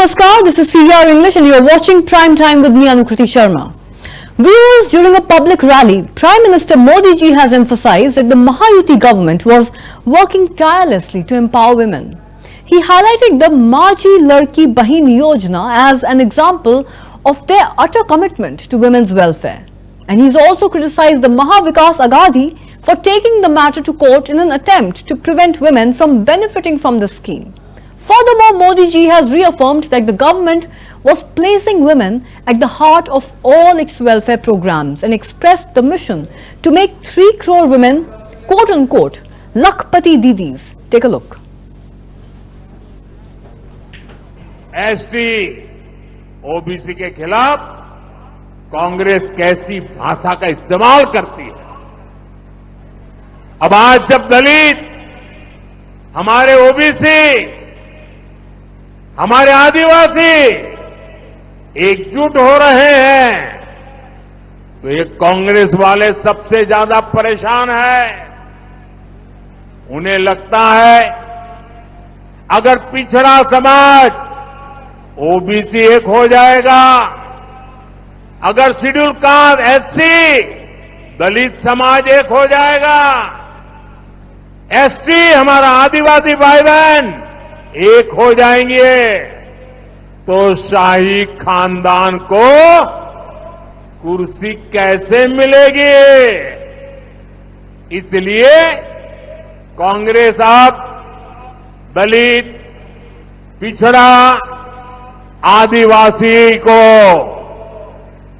Namaskar, this is CR English and you are watching Prime Time with me, Anukriti Sharma. Viewers, during a public rally, Prime Minister Modi ji has emphasized that the Mahayuti government was working tirelessly to empower women. He highlighted the Maaji Ladki Bahin Yojana as an example of their utter commitment to women's welfare. And he's also criticized the Maha Vikas Aghadi for taking the matter to court in an attempt to prevent women from benefiting from the scheme. Furthermore, Modi ji has reaffirmed that the government was placing women at the heart of all its welfare programs and expressed the mission to make 3 crore women, quote-unquote, Lakhpati Didis. Take a look. ST, OBC के खिलाफ कांग्रेस कैसी भाषा का इस्तेमाल करती है। अब आज जब दलित, हमारे ओबीसी, हमारे आदिवासी एकजुट हो रहे हैं तो ये कांग्रेस वाले सबसे ज्यादा परेशान हैं। उन्हें लगता है अगर पिछड़ा समाज ओबीसी एक हो जाएगा, अगर शेड्यूल कास्ट एससी दलित समाज एक हो जाएगा, एसटी हमारा आदिवासी भाई बहन एक हो जाएंगे तो शाही खानदान को कुर्सी कैसे मिलेगी। इसलिए कांग्रेस अब दलित, पिछड़ा, आदिवासी को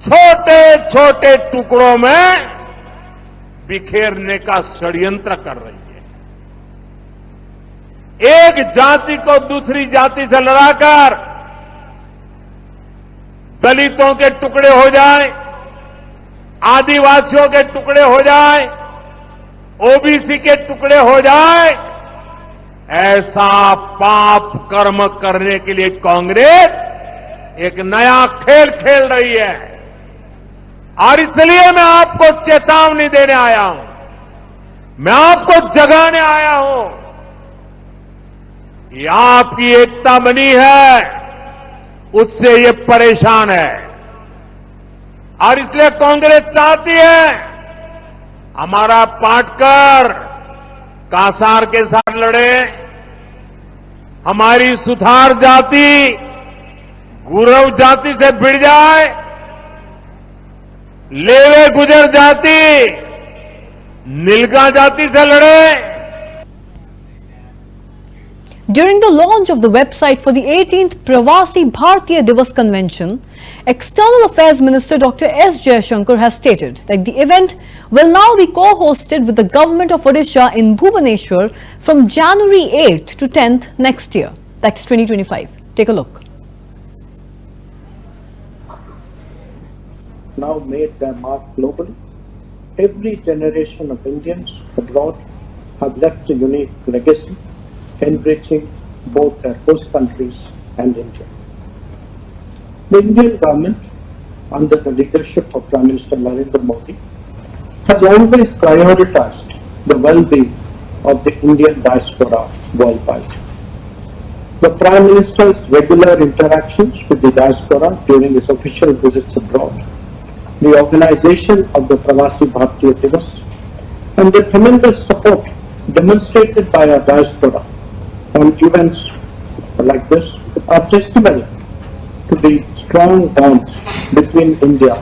छोटे छोटे टुकड़ों में बिखेरने का षड्यंत्र कर रही है। एक जाति को दूसरी जाति से लड़ाकर दलितों के टुकड़े हो जाए, आदिवासियों के टुकड़े हो जाए, ओबीसी के टुकड़े हो जाए, ऐसा पाप कर्म करने के लिए कांग्रेस एक नया खेल खेल रही है। और इसलिए मैं आपको चेतावनी देने आया हूं, मैं आपको जगाने आया हूं। ये आपकी एकता बनी है, उससे ये परेशान है और इसलिए कांग्रेस चाहती है हमारा पाटकर कासार के साथ लड़े, हमारी सुथार जाति गुरव जाति से भिड़ जाए, लेवे गुजर जाति नीलगा जाति से लड़े। During the launch of the website for the 18th Pravasi Bharatiya Divas Convention, External Affairs Minister Dr. S. Jaishankar has stated that the event will now be co-hosted with the government of Odisha in Bhubaneswar from January 8th to 10th next year. That's 2025. Take a look. Now made their mark globally. Every generation of Indians abroad have left a unique legacy, enriching both their host countries and India. The Indian government, under the leadership of Prime Minister Narendra Modi, has always prioritized the well-being of the Indian diaspora worldwide. The Prime Minister's regular interactions with the diaspora during his official visits abroad, the organization of the Pravasi Bharatiya Divas, and the tremendous support demonstrated by our diaspora on events like this are testimony to the strong bonds between India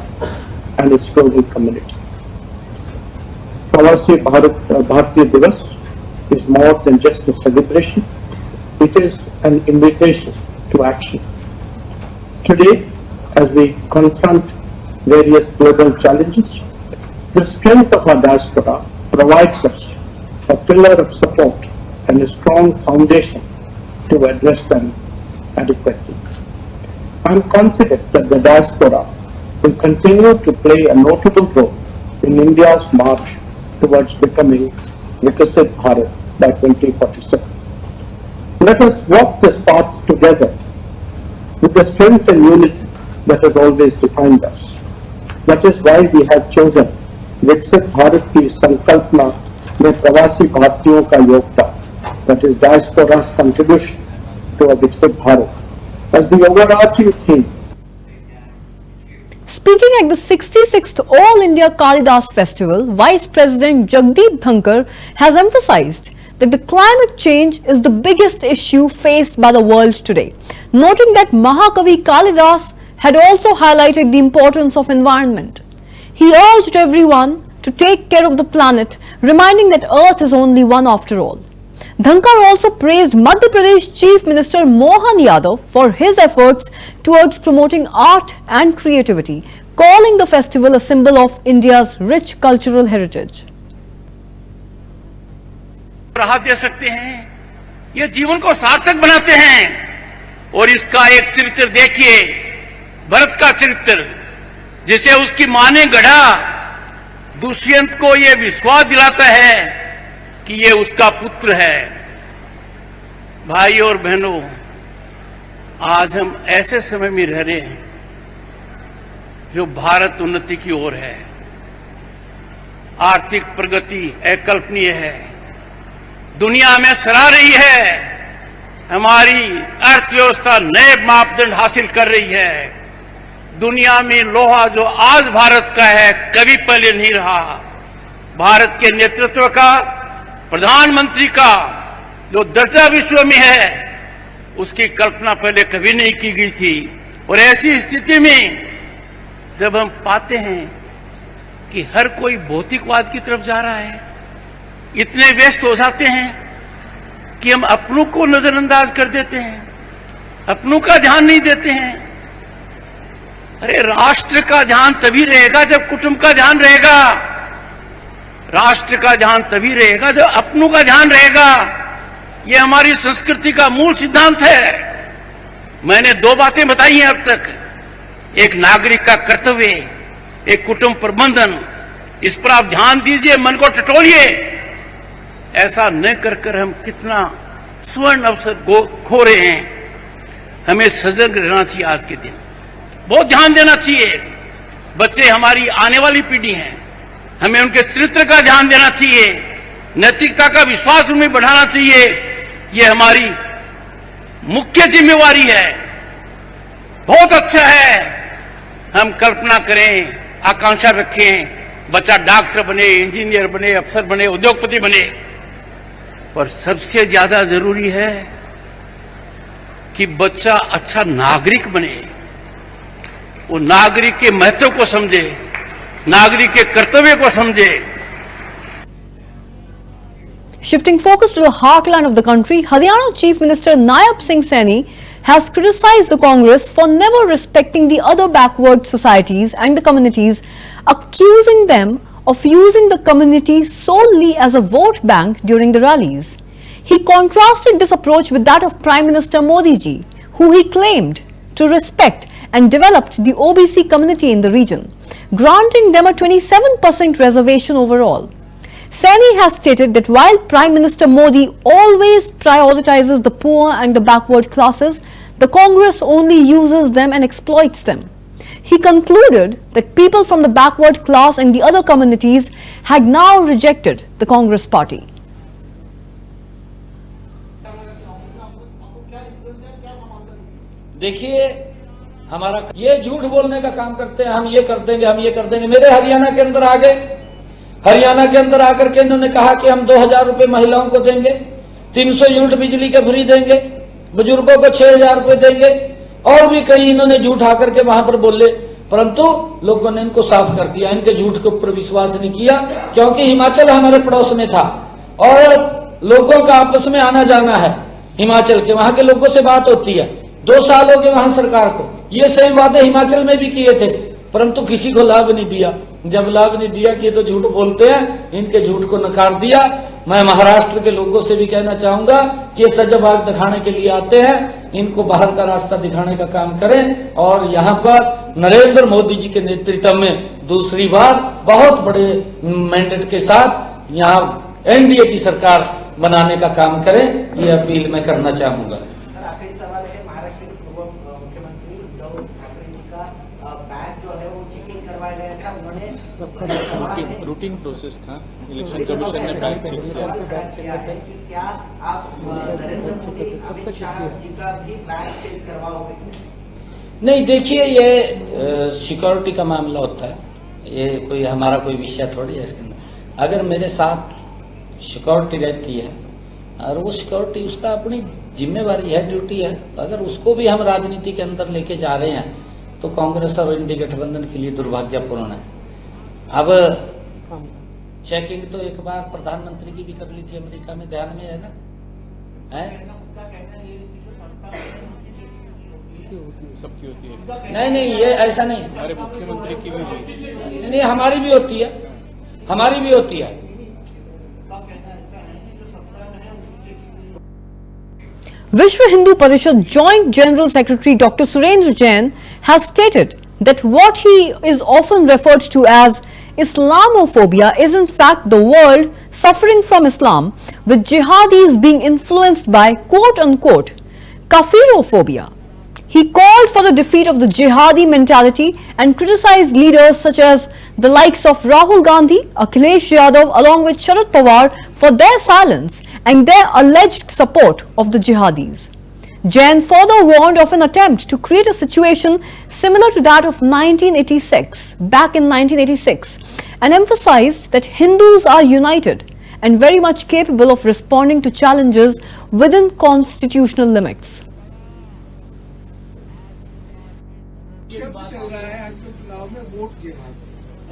and its global community. Pravasi Bharatiya Divas is more than just a celebration, it is an invitation to action. Today, as we confront various global challenges, the strength of our diaspora provides us a pillar of support and a strong foundation to address them adequately. I am confident that the diaspora will continue to play a notable role in India's march towards becoming Vikasit Bharat by 2047. Let us walk this path together with the strength and unity that has always defined us. That is why we have chosen Viksit Bharat की संकल्पना में प्रवासी भारतीयों का योगदान, that is diaspora's contribution to a Viksit Bharat, as the overarching theme. Speaking at the 66th All India Kalidas Festival, Vice President Jagdeep Dhankar has emphasized that the climate change is the biggest issue faced by the world today, noting that Mahakavi Kalidas had also highlighted the importance of environment. He urged everyone to take care of the planet, reminding that Earth is only one after all. Dhankar also praised Madhya Pradesh Chief Minister Mohan Yadav for his efforts towards promoting art and creativity, calling the festival a symbol of India's rich cultural heritage. राहत दे सकते हैं, ये जीवन को सार्थक बनाते हैं। और इसका एक चरित्र देखिए, भरत का चरित्र, जिसे उसकी मां ने गढ़ा, दुष्यंत को ये विश्वास दिलाता है कि ये उसका पुत्र है। भाई और बहनों, आज हम ऐसे समय में रह रहे हैं जो भारत उन्नति की ओर है। आर्थिक प्रगति अकल्पनीय है, दुनिया में सराह रही है, हमारी अर्थव्यवस्था नए मापदंड हासिल कर रही है। दुनिया में लोहा जो आज भारत का है, कभी पहले नहीं रहा। भारत के नेतृत्व का, प्रधानमंत्री का जो दर्जा विश्व में है, उसकी कल्पना पहले कभी नहीं की गई थी। और ऐसी स्थिति में जब हम पाते हैं कि हर कोई भौतिकवाद की तरफ जा रहा है, इतने व्यस्त हो जाते हैं कि हम अपनों को नजरअंदाज कर देते हैं, अपनों का ध्यान नहीं देते हैं। अरे राष्ट्र का ध्यान तभी रहेगा जब कुटुंब का ध्यान रहेगा, राष्ट्र का ध्यान तभी रहेगा जब अपनों का ध्यान रहेगा। ये हमारी संस्कृति का मूल सिद्धांत है। मैंने दो बातें बताई हैं अब तक, एक नागरिक का कर्तव्य, एक कुटुंब प्रबंधन। इस पर आप ध्यान दीजिए, मन को टटोलिए। ऐसा न कर हम कितना स्वर्ण अवसर खो रहे हैं। हमें सजग रहना चाहिए, आज के दिन बहुत ध्यान देना चाहिए। बच्चे हमारी आने वाली पीढ़ी हैं, हमें उनके चरित्र का ध्यान देना चाहिए, नैतिकता का विश्वास उनमें बढ़ाना चाहिए। ये हमारी मुख्य जिम्मेवारी है। बहुत अच्छा है हम कल्पना करें, आकांक्षा रखें, बच्चा डॉक्टर बने, इंजीनियर बने, अफसर बने, उद्योगपति बने, पर सबसे ज्यादा जरूरी है कि बच्चा अच्छा नागरिक बने, वो नागरिक के महत्व को समझे, नागरिक के कर्तव्य को समझे। Shifting focus to the heartland of the country, Haryana Chief Minister Nayaab Singh Saini has criticized the Congress for never respecting the other backward societies and the communities, accusing them of using the community solely as a vote bank during the rallies. He contrasted this approach with that of Prime Minister Modi ji, who he claimed to respect and developed the OBC community in the region, granting them a 27% reservation overall. Saini has stated that while Prime Minister Modi always prioritizes the poor and the backward classes, the Congress only uses them and exploits them. He concluded that people from the backward class and the other communities had now rejected the Congress party. देखिए, हमारा ये झूठ बोलने का काम करते हैं, हम ये कर देंगे, हम ये कर देंगे। मेरे हरियाणा के अंदर आ गए, हरियाणा के अंदर आकर के इन्होंने कहा कि हम 2000 रुपए महिलाओं को देंगे, 300 यूनिट बिजली के फ्री देंगे, बुजुर्गों को 6000 रुपए देंगे, और भी कई इन्होंने झूठ आकर के वहां पर बोले। परंतु लोगों ने इनको साफ कर दिया, इनके झूठ के ऊपर विश्वास नहीं किया, क्योंकि हिमाचल हमारे पड़ोस में था और लोगों का आपस में आना जाना है। हिमाचल के वहां के लोगों से बात होती है, 2 साल हो गए वहां सरकार को। ये सही वादे हिमाचल में भी किए थे, परंतु किसी को लाभ नहीं दिया। जब लाभ नहीं दिया कि ये तो झूठ बोलते हैं, इनके झूठ को नकार दिया। मैं महाराष्ट्र के लोगों से भी कहना चाहूंगा कि ये सजबाग दिखाने के लिए आते हैं, इनको बाहर का रास्ता दिखाने का काम करें और यहाँ पर नरेंद्र मोदी जी के नेतृत्व में दूसरी बार बहुत बड़े मैंडेट के साथ यहाँ एनडीए की सरकार बनाने का काम करें, ये अपील मैं करना चाहूंगा। रूटीन प्रोसेस था, इलेक्शन कमीशन ने बैक चेक किया। क्या आप नहीं, देखिए ये सिक्योरिटी का मामला होता है, ये कोई हमारा कोई विषय थोड़ी है इसके अंदर। अगर मेरे साथ सिक्योरिटी रहती है और वो सिक्योरिटी उसका अपनी जिम्मेवारी है, ड्यूटी है, अगर उसको भी हम राजनीति के अंदर लेके जा रहे हैं तो कांग्रेस और इंडी गठबंधन के लिए दुर्भाग्यपूर्ण है। अब चेकिंग तो एक बार प्रधानमंत्री की भी कर ली थी अमेरिका में, ध्यान में है ना? सबकी होती है। नहीं, ये ऐसा नहीं, हमारे मुख्यमंत्री की भी हुई। नहीं, हमारी भी होती है, हमारी भी होती है। Vishwa Hindu Parishad Joint General Secretary Dr. Surendra Jain has stated that what he is often referred to as Islamophobia is in fact the world suffering from Islam, with jihadis being influenced by quote-unquote kafirophobia. He called for the defeat of the jihadi mentality and criticized leaders such as the likes of Rahul Gandhi, Akhilesh Yadav along with Sharad Pawar for their silence and their alleged support of the jihadis. Jain further warned of an attempt to create a situation similar to that of 1986, back in 1986, and emphasized that Hindus are united and very much capable of responding to challenges within constitutional limits. चल रहा है आज के चुनाव में vote के बाद,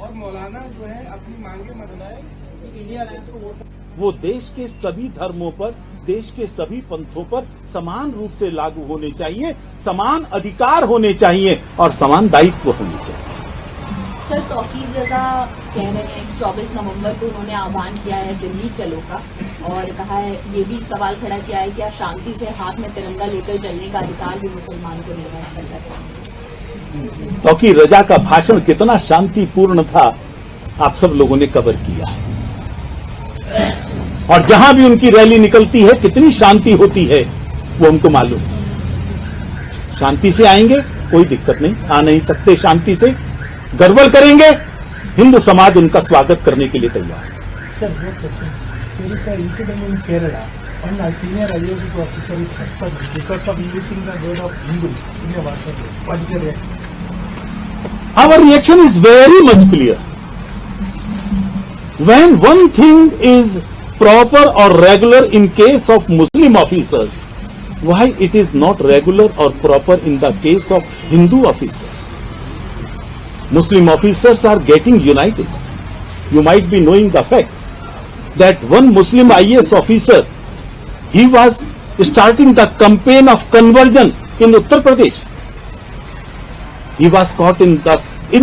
और मौलाना जो है अपनी मांगे मतलाए कि इंडिया अलायंस को वोट। वो देश के सभी धर्मों पर, देश के सभी पंथों पर समान रूप से लागू होने चाहिए, समान अधिकार होने चाहिए और समान दायित्व होने चाहिए। सर, तौकीर रजा कह रहे हैं 24 नवंबर को उन्होंने आह्वान किया है दिल्ली चलो का, और कहा है, ये भी सवाल खड़ा किया है कि शांति से हाथ में तिरंगा लेकर चलने का अधिकार भी मुसलमान को निर्धारित करता है। तौकीर रजा का भाषण कितना शांतिपूर्ण था, आप सब लोगों ने कवर किया है, और जहां भी उनकी रैली निकलती है कितनी शांति होती है वो हमको मालूम है। शांति से आएंगे, कोई दिक्कत नहीं, आ नहीं सकते शांति से, गड़बड़ करेंगे, हिंदू समाज उनका स्वागत करने के लिए तैयार है। सर, वो question, there is an incident in Kerala and a senior IAS officer is suspended because of using the word of Hindu in a WhatsApp group. What is your reaction? Our reaction is very much clear. When one thing is proper or regular in case of Muslim officers, why it is not regular or proper in the case of Hindu officers? Muslim officers are getting united. You might be knowing the fact that one Muslim IAS officer, he was starting the campaign of conversion in Uttar Pradesh. He was caught in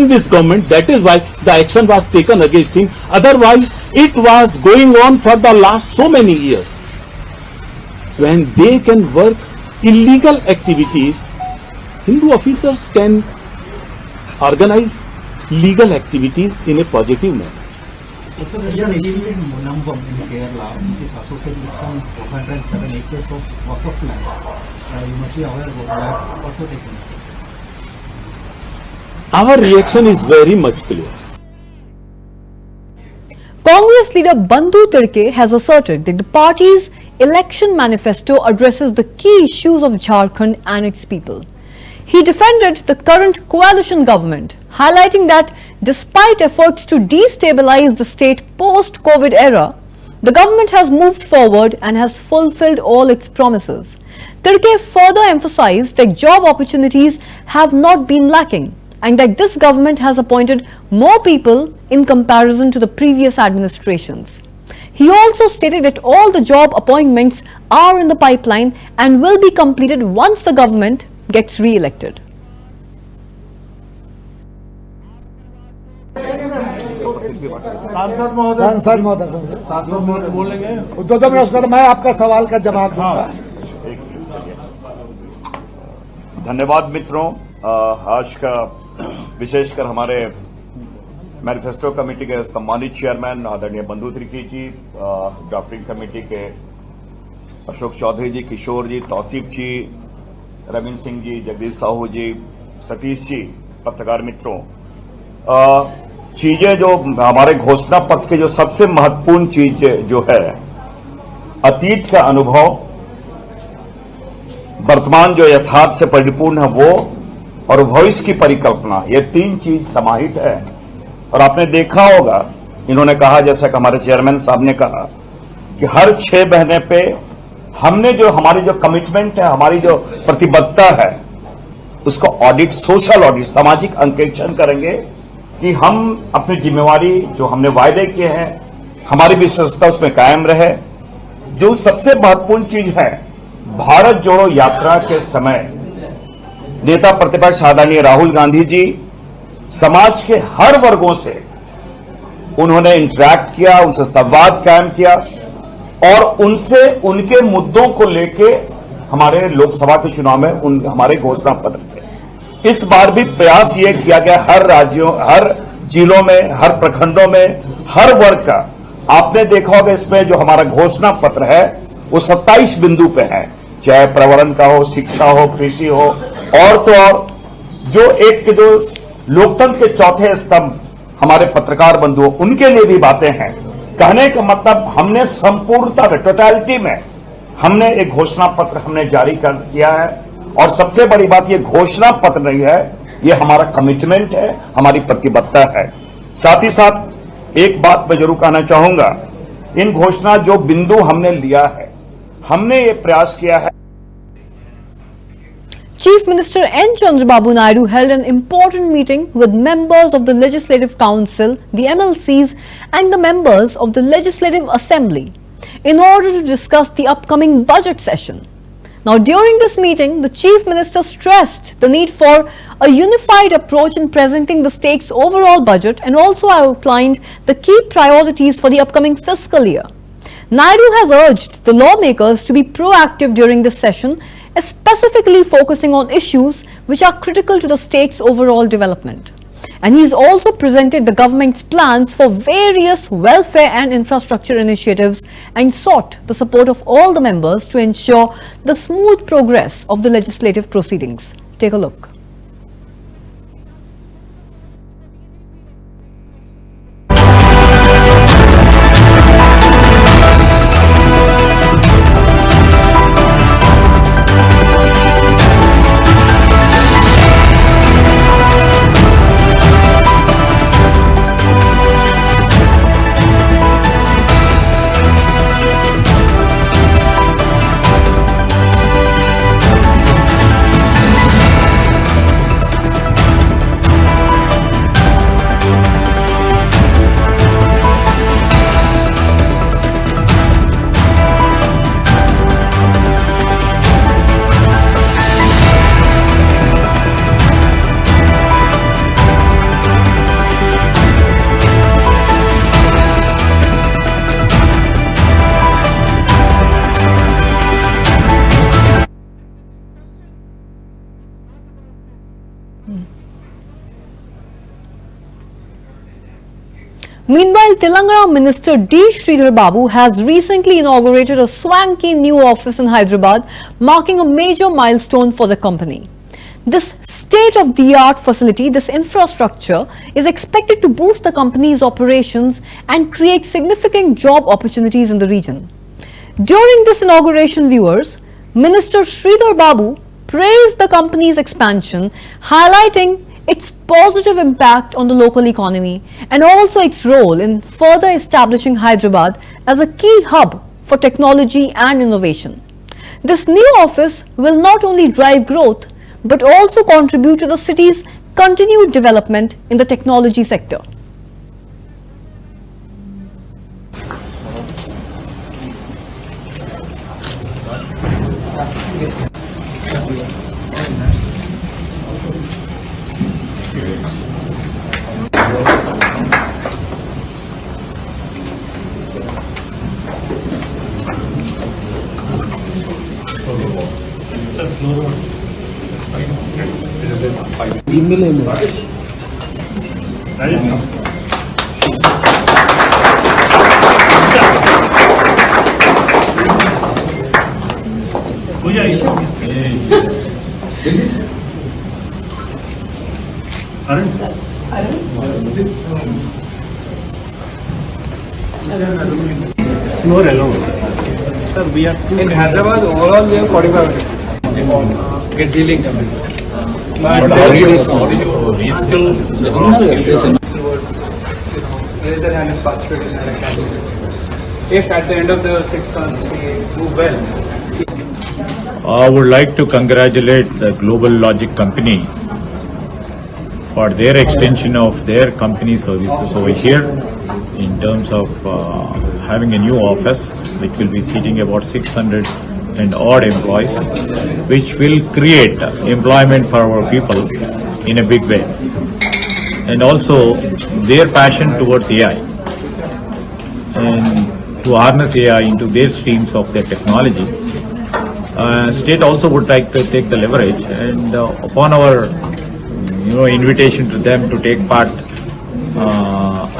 this government. That is why the action was taken against him. Otherwise, it was going on for the last so many years. When they can work illegal activities, Hindu officers can organize legal activities in a positive manner. So there is an issue in Munambam in Kerala, which is associated with some 407 acres of Waqf land. You must be aware of that. Also taken. Our reaction is very much clear. Congress leader Bandhu Tirke has asserted that the party's election manifesto addresses the key issues of Jharkhand and its people. He defended the current coalition government, highlighting that despite efforts to destabilize the state post-COVID era, the government has moved forward and has fulfilled all its promises. Tirke further emphasized that job opportunities have not been lacking and that this government has appointed more people in comparison to the previous administrations. He also stated that all the job appointments are in the pipeline and will be completed once the government gets re-elected. सांसद महोदय बोलेंगे, उद्धव में उसका मैं आपका सवाल का जवाब दूंगा। धन्यवाद मित्रों, आज का विशेषकर हमारे मैनिफेस्टो कमेटी के सम्मानित चेयरमैन आदरणीय बंधु तिर्की जी, ड्राफ्टिंग कमेटी के अशोक चौधरी जी, किशोर जी, तौसीफ जी, रविंद्र सिंह जी, जगदीश साहू जी, सतीश जी, पत्रकार मित्रों, चीजें जो हमारे घोषणा पत्र के जो सबसे महत्वपूर्ण चीज जो है, अतीत का अनुभव, वर्तमान जो यथार्थ से परिपूर्ण है वो, और भविष्य की परिकल्पना, ये तीन चीज समाहित है। और आपने देखा होगा, इन्होंने कहा, जैसा कि हमारे चेयरमैन साहब ने कहा, कि हर 6 महीने पे हमने जो हमारी जो कमिटमेंट है, हमारी जो प्रतिबद्धता है, उसको ऑडिट, सोशल ऑडिट, सामाजिक अंकेक्षण करेंगे कि हम अपनी जिम्मेवारी जो हमने वायदे किए हैं, हमारी विश्वसनीयता उसमें कायम रहे। जो सबसे महत्वपूर्ण चीज है, भारत जोड़ो यात्रा के समय नेता प्रतिपक्ष आदरणीय राहुल गांधी जी समाज के हर वर्गों से उन्होंने इंटरैक्ट किया, उनसे संवाद कायम किया और उनसे उनके मुद्दों को लेके हमारे लोकसभा के चुनाव में हमारे घोषणा पत्र थे। इस बार भी प्रयास ये किया गया, हर राज्यों, हर जिलों में, हर प्रखंडों में, हर वर्ग का। आपने देखा होगा इसमें जो हमारा घोषणा पत्र है वो 27 बिंदु पे है, चाहे पर्यावरण का हो, शिक्षा हो, कृषि हो, और तो और जो लोकतंत्र के चौथे स्तंभ हमारे पत्रकार बंधुओं, उनके लिए भी बातें हैं। कहने का मतलब हमने संपूर्णता में, टोटलिटी में हमने एक घोषणा पत्र हमने जारी कर दिया है। और सबसे बड़ी बात, ये घोषणा पत्र नहीं है, ये हमारा कमिटमेंट है, हमारी प्रतिबद्धता है। साथ ही साथ एक बात मैं जरूर कहना चाहूंगा, इन घोषणा जो बिंदु हमने लिया है, हमने ये प्रयास किया है। Chief Minister N. Chandrababu Naidu held an important meeting with members of the Legislative Council, the MLCs, and the members of the Legislative Assembly in order to discuss the upcoming budget session. Now, during this meeting, the Chief Minister stressed the need for a unified approach in presenting the state's overall budget and also outlined the key priorities for the upcoming fiscal year. Naidu has urged the lawmakers to be proactive during this session, specifically focusing on issues which are critical to the state's overall development. And he has also presented the government's plans for various welfare and infrastructure initiatives and sought the support of all the members to ensure the smooth progress of the legislative proceedings. Take a look. Meanwhile, Telangana Minister D. Sridhar Babu has recently inaugurated a swanky new office in Hyderabad, marking a major milestone for the company. This state-of-the-art facility, this infrastructure, is expected to boost the company's operations and create significant job opportunities in the region. During this inauguration, viewers, Minister Sridhar Babu praised the company's expansion, highlighting its positive impact on the local economy and also its role in further establishing Hyderabad as a key hub for technology and innovation. This new office will not only drive growth but also contribute to the city's continued development in the technology sector. Floor alone. Sir, we are in Hyderabad. Overall, we have 45 minutes. Get dealing. But how do you still raise their hand and participate in the campaign? If at the end of the 6 months we do well. I would like to congratulate the Global Logic company for their extension of their company services over here in terms of having a new office which will be seating about 600 and odd employees, which will create employment for our people in a big way. And also their passion towards AI and to harness AI into their streams of their technology. State also would like to take the leverage, and upon our invitation to them to take part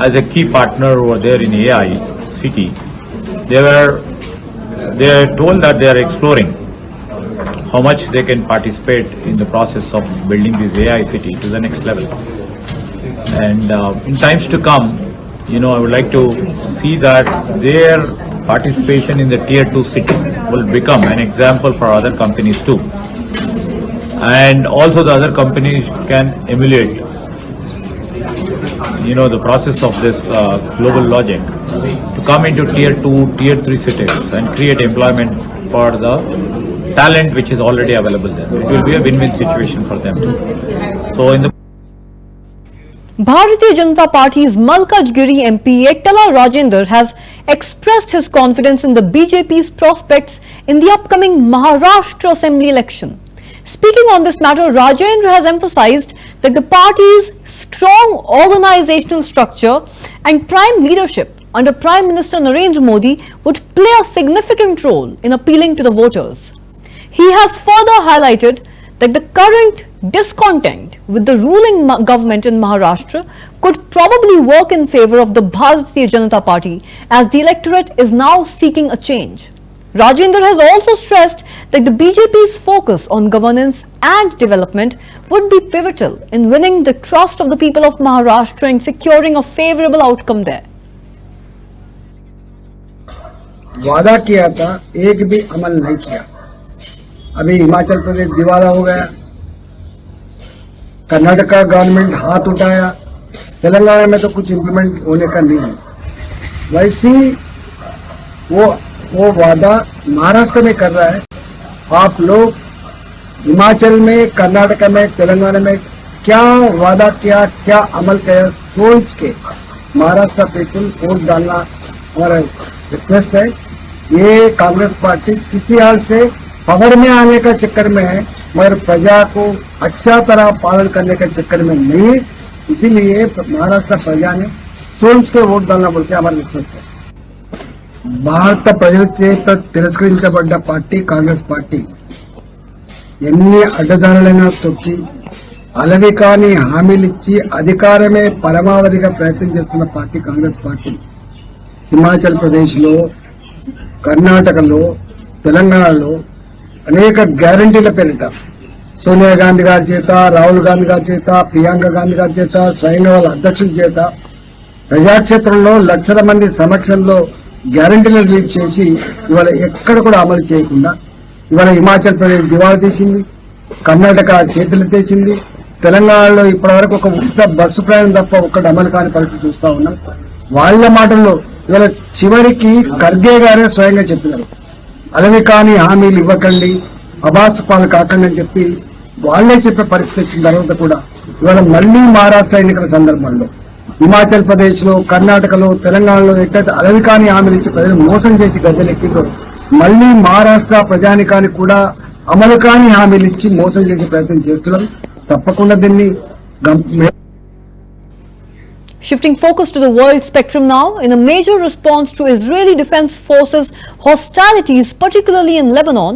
as a key partner over there in AI City, they are told that they are exploring how much they can participate in the process of building this AI City to the next level. And in times to come, I would like to see that their participation in the Tier 2 city will become an example for other companies too. And also the other companies can emulate, the process of this global logic to come into Tier 2, Tier 3 cities and create employment for the talent which is already available there. It will be a win-win situation for them too. So in the Bharatiya Janata Party's Malkajgiri MP Ettala Rajendra has expressed his confidence in the BJP's prospects in the upcoming Maharashtra Assembly election. Speaking on this matter, Rajendra has emphasized that the party's strong organizational structure and prime leadership under Prime Minister Narendra Modi would play a significant role in appealing to the voters. He has further highlighted that the current discontent with the ruling government in Maharashtra could probably work in favor of the Bharatiya Janata Party, as the electorate is now seeking a change. Rajendra has also stressed that the BJP's focus on governance and development would be pivotal in winning the trust of the people of Maharashtra and securing a favorable outcome there. वादा किया था, एक भी अमल नहीं किया। अभी हिमाचल प्रदेश दिवाला हो गया, कर्नाटक गवर्नमेंट हाथ उठाया, तेलंगाना में तो कुछ इम्प्लीमेंट होने का नहीं है। वैसी वो वादा महाराष्ट्र में कर रहा है। आप लोग हिमाचल में, कर्नाटक में, तेलंगाना में क्या वादा किया, क्या अमल किया, सोच के महाराष्ट्र पीपुल वोट डालना हमारा रिक्वेस्ट है। ये कांग्रेस पार्टी किसी हाल से पावर में आने का चक्कर में है, मगर प्रजा को अच्छा तरह पालन करने के चक्कर में नहीं है। इसीलिए महाराष्ट्र प्रजा ने सोच के वोट डालना बोलते हमारा रिक्वेस्ट है। భారత ప్రజల చేత తిరస్కరించబడ్డ పార్టీ కాంగ్రెస్ పార్టీ ఎన్ని అడ్డదారులైనా తొక్కి అలవి కాని హామీలిచ్చి అధికారమే పరమావధిగా ప్రయత్నం చేస్తున్న పార్టీ కాంగ్రెస్ పార్టీ హిమాచల్ ప్రదేశ్ లో, కర్ణాటకలో, తెలంగాణలో అనేక గ్యారంటీల పేరిట సోనియా గాంధీ గారి చేత, రాహుల్ గాంధీ గారి చేత, ప్రియాంక గాంధీ గారి చేత, స్వయంగా వాళ్ళ అధ్యక్షుల చేత ప్రజాక్షేత్రంలో లక్షల మంది సమక్షంలో గ్యారంటీలు రిలీజ్ చేసి ఇవాళ ఎక్కడ కూడా అమలు చేయకుండా ఇవాళ హిమాచల్ ప్రదేశ్ దివాళా తీసింది, కర్ణాటక చేతులు తెచ్చింది, తెలంగాణలో ఇప్పటివరకు ఒక ఉచిత బస్సు ప్రయాణం తప్ప ఒక్కటి అమలు కాని పరిస్థితి చూస్తా ఉన్నాం. వాళ్ళ మాటల్లో ఇవాళ చివరికి ఖర్గే గారే స్వయంగా చెప్పినారు, అలవి కాని హామీలు ఇవ్వకండి, అబాస్ పాలు కాకండి అని చెప్పి వాళ్లే చెప్పే పరిస్థితి వచ్చిన తర్వాత కూడా ఇవాళ మళ్లీ మహారాష్ట్ర ఎన్నికల సందర్భంలో హిమాచల్ ప్రదేశ్ లో, కర్ణాటకలో, తెలంగాణలో ఎట్లయితే అలవి కాని హామీలు ఇచ్చి ప్రజలు మోసం చేసి గద్దెలెక్కిందో మళ్లీ మహారాష్ట్ర ప్రజానికానికి కూడా అమలు కాని హామీలు ఇచ్చి మోసం చేసే ప్రయత్నం చేస్తున్నారు. తప్పకుండా దీన్ని Shifting focus to the world spectrum now, in a major response to Israeli Defense Forces hostilities, particularly in Lebanon,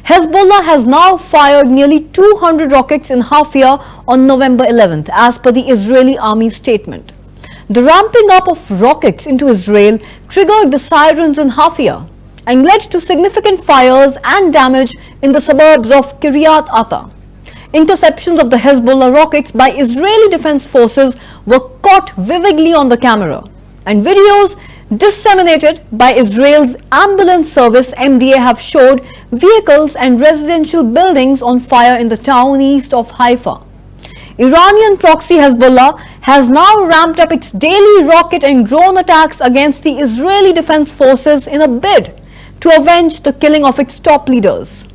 Hezbollah has now fired nearly 200 rockets in Hafia on November 11th, as per the Israeli army statement. The ramping up of rockets into Israel triggered the sirens in Hafia and led to significant fires and damage in the suburbs of Kiryat Ata. Interceptions of the Hezbollah rockets by Israeli defense forces were caught vividly on the camera, and videos disseminated by Israel's ambulance service MDA have showed vehicles and residential buildings on fire in the town east of Haifa. Iranian proxy Hezbollah has now ramped up its daily rocket and drone attacks against the Israeli defense forces in a bid to avenge the killing of its top leaders.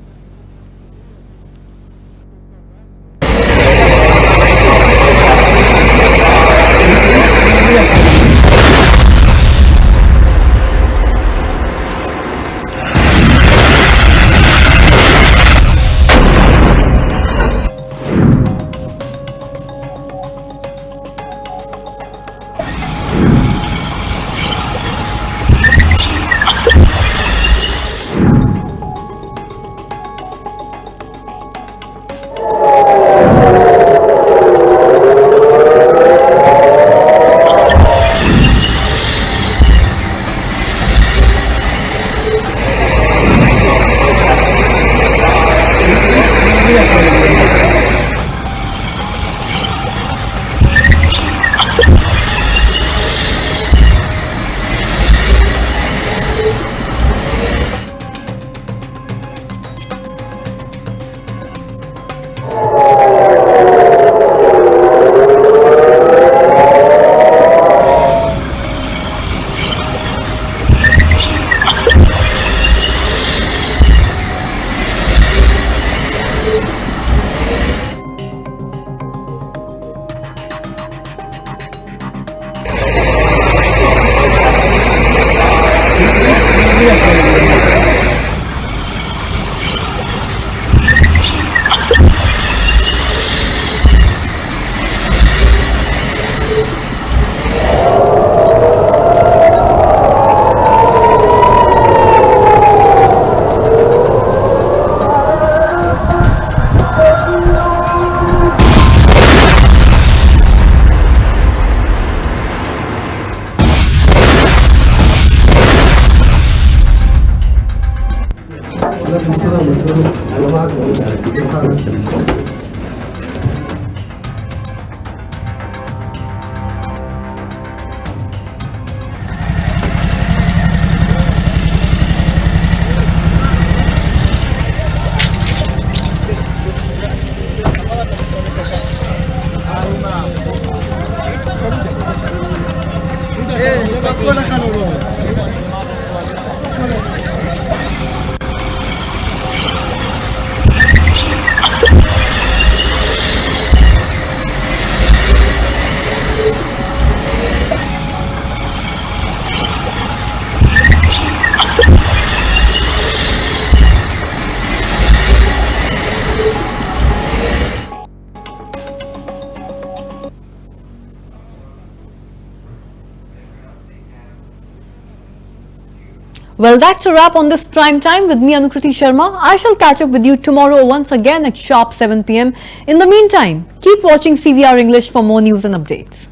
Well, that's a wrap on this prime time with me, Anukriti Sharma. I shall catch up with you tomorrow once again at sharp 7 p.m. In the meantime, keep watching CVR English for more news and updates.